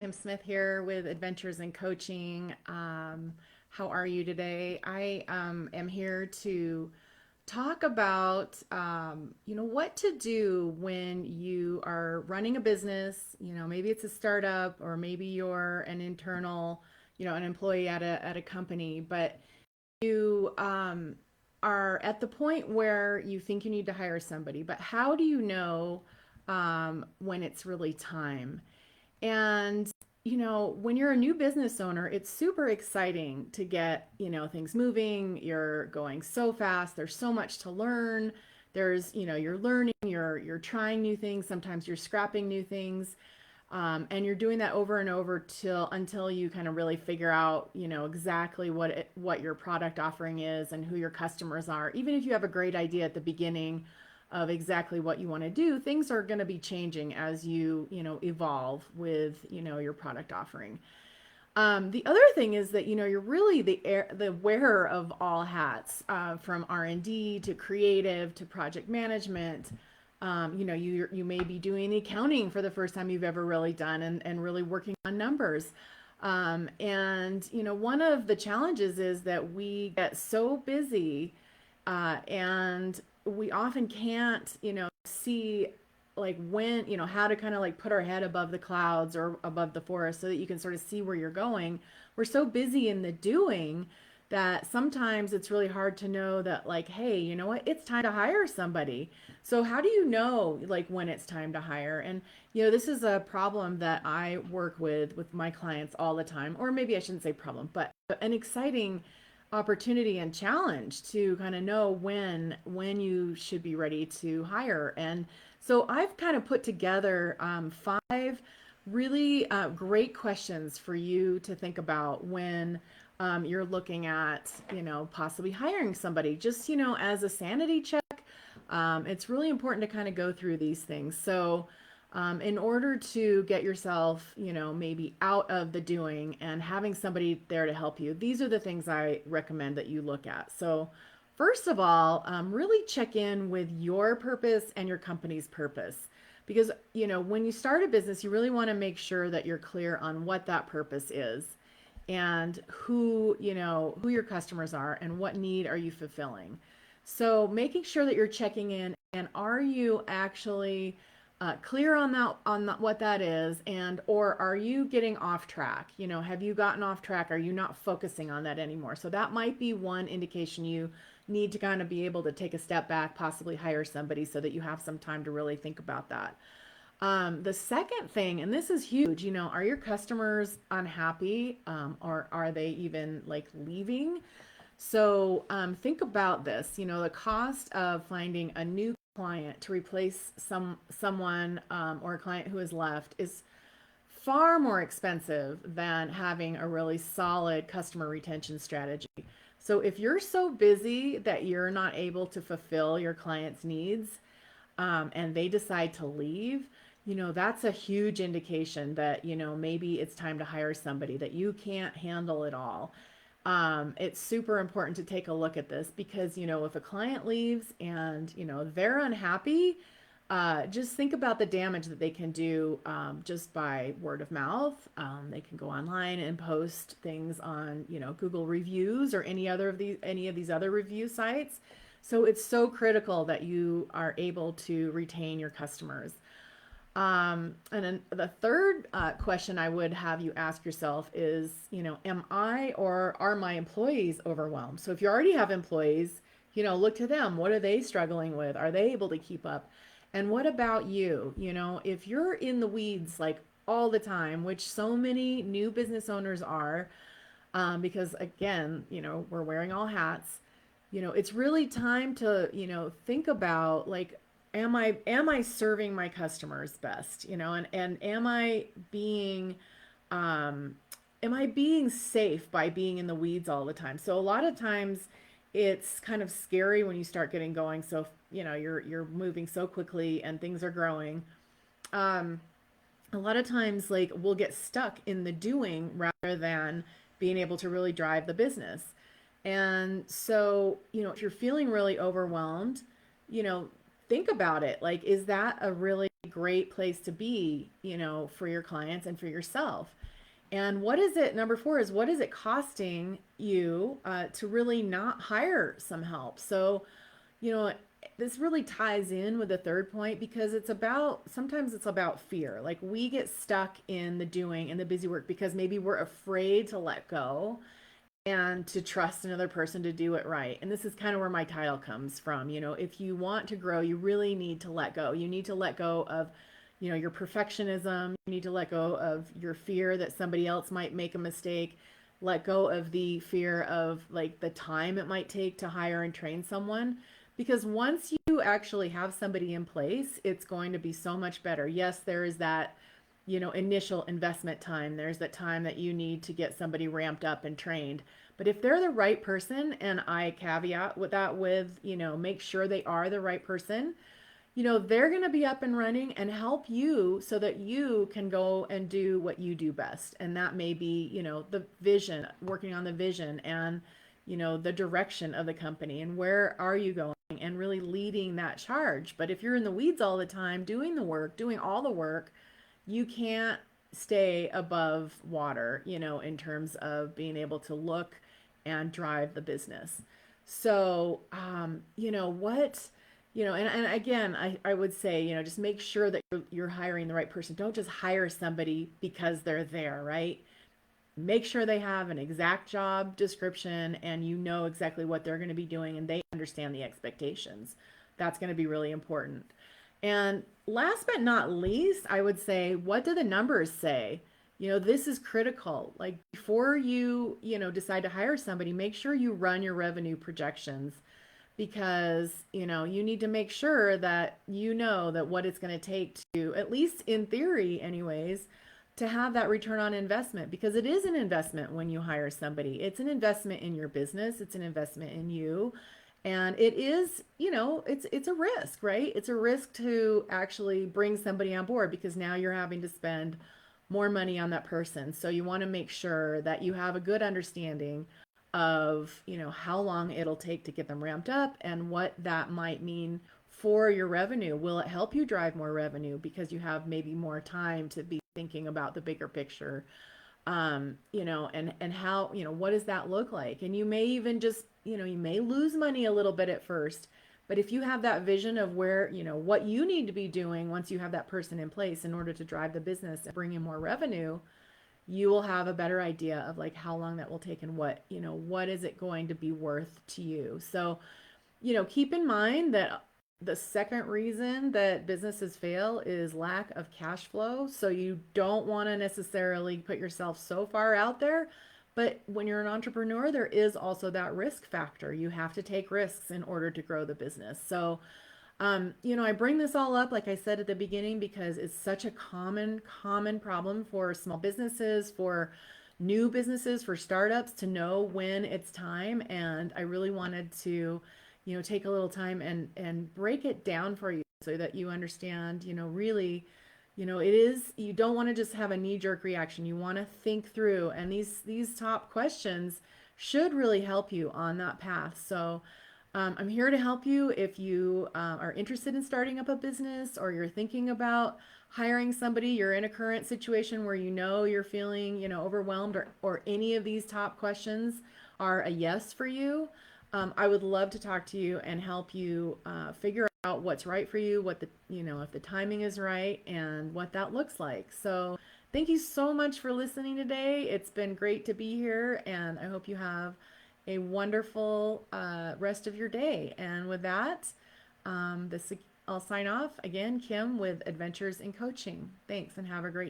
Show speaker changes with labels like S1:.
S1: Tim Smith here with Adventures in Coaching. How are you today? I am here to talk about, what to do when you are running a business. Maybe it's a startup or maybe you're an internal, an employee at a company, but you are at the point where you think you need to hire somebody. But how do you know when it's really time? And, when you're a new business owner, it's super exciting to get, things moving. You're going so fast. There's so much to learn. You're learning, you're trying new things. Sometimes you're scrapping new things. And you're doing that over and over until you kind of really figure out, exactly what your product offering is and who your customers are. Even if you have a great idea at the beginning of exactly what you want to do, things are going to be changing as you evolve with, your product offering. The other thing is that you're really the wearer of all hats, from R&D to creative to project management. You may be doing the accounting for the first time you've ever really done, and really working on numbers. And one of the challenges is that we get so busy, and we often can't see like when how to kind of like put our head above the clouds or above the forest so that you can sort of see where you're going. We're so busy in the doing that sometimes it's really hard to know that, like, hey, you know what, it's time to hire somebody. So how do you know like when it's time to hire? And this is a problem that I work with my clients all the time. Or maybe I shouldn't say problem, but an exciting opportunity and challenge to kind of know when you should be ready to hire. And so I've kind of put together five really great questions for you to think about when you're looking at possibly hiring somebody, just as a sanity check. It's really important to kind of go through these things. So in order to get yourself, maybe out of the doing and having somebody there to help you, these are the things I recommend that you look at. So, first of all, really check in with your purpose and your company's purpose. Because, when you start a business, you really want to make sure that you're clear on what that purpose is and who your customers are and what need are you fulfilling. So, making sure that you're checking in, and are you actually clear on what that is, and or are you getting off track? Have you gotten off track? Are you not focusing on that anymore? So that might be one indication you need to kind of be able to take a step back, possibly hire somebody so that you have some time to really think about that. The second thing, and this is huge, are your customers unhappy, or are they even like leaving? So think about this. The cost of finding a new client to replace someone, or a client who has left is far more expensive than having a really solid customer retention strategy. So if you're so busy that you're not able to fulfill your client's needs, and they decide to leave, that's a huge indication that, maybe it's time to hire somebody, that you can't handle it all. It's super important to take a look at this because, if a client leaves and, they're unhappy, just think about the damage that they can do, just by word of mouth. They can go online and post things on, Google reviews or any of these other review sites. So it's so critical that you are able to retain your customers. And then the third question I would have you ask yourself is, am I or are my employees overwhelmed? So if you already have employees, look to them. What are they struggling with? Are they able to keep up? And what about you? If you're in the weeds like all the time, which so many new business owners are, because again, we're wearing all hats. It's really time to, think about, like, am I serving my customers best? And um am I being safe by being in the weeds all the time? So a lot of times it's kind of scary when you start getting going. So, you're moving so quickly and things are growing. Um, a lot of times, like, we'll get stuck in the doing rather than being able to really drive the business. And so, if you're feeling really overwhelmed, you know think about it, like, is that a really a great place to be, for your clients and for yourself. And what is it? Number four is, what is it costing you to really not hire some help? So, you know, this really ties in with the third point because sometimes it's about fear. Like we get stuck in the doing and the busy work because maybe we're afraid to let go and to trust another person to do it right. And this is kind of where my title comes from. If you want to grow, you really need to let go. You need to let go of, your perfectionism. You need to let go of your fear that somebody else might make a mistake. Let go of the fear of like the time it might take to hire and train someone. Because once you actually have somebody in place, it's going to be so much better. Yes, there is that initial investment time. There's that time that you need to get somebody ramped up and trained. But if they're the right person, and I caveat with that with, make sure they are the right person, they're going to be up and running and help you so that you can go and do what you do best. And that may be, the vision, working on the vision and, the direction of the company and where are you going and really leading that charge. But if you're in the weeds all the time, doing the work, doing all the work, you can't stay above water, in terms of being able to look and drive the business. So, and again, I would say, just make sure that you're hiring the right person. Don't just hire somebody because they're there, right? Make sure they have an exact job description and you know exactly what they're going to be doing and they understand the expectations. That's going to be really important. And last but not least, I would say, what do the numbers say? This is critical. Like before you, decide to hire somebody, make sure you run your revenue projections because, you need to make sure that that what it's going to take to, at least in theory anyways, to have that return on investment because it is an investment when you hire somebody. It's an investment in your business, it's an investment in you. And it is, it's a risk, right? It's a risk to actually bring somebody on board because now you're having to spend more money on that person. So you want to make sure that you have a good understanding of, how long it'll take to get them ramped up and what that might mean for your revenue. Will it help you drive more revenue because you have maybe more time to be thinking about the bigger picture? And how, what does that look like? And you may even just, you may lose money a little bit at first, but if you have that vision of where, what you need to be doing once you have that person in place in order to drive the business and bring in more revenue, you will have a better idea of like how long that will take and what is it going to be worth to you. So, keep in mind that the second reason that businesses fail is lack of cash flow. So you don't want to necessarily put yourself so far out there. But when you're an entrepreneur, there is also that risk factor. You have to take risks in order to grow the business. So, I bring this all up, like I said at the beginning, because it's such a common problem for small businesses, for new businesses, for startups to know when it's time. And I really wanted to, take a little time and break it down for you so that you understand, really, it is, you don't want to just have a knee-jerk reaction. You want to think through, and these top questions should really help you on that path. So, I'm here to help you if you are interested in starting up a business or you're thinking about hiring somebody, you're in a current situation where you're feeling, overwhelmed or any of these top questions are a yes for you. I would love to talk to you and help you figure out what's right for you, what the, if the timing is right and what that looks like. So thank you so much for listening today. It's been great to be here and I hope you have a wonderful rest of your day. And with that, I'll sign off again, Kim with Adventures in Coaching. Thanks and have a great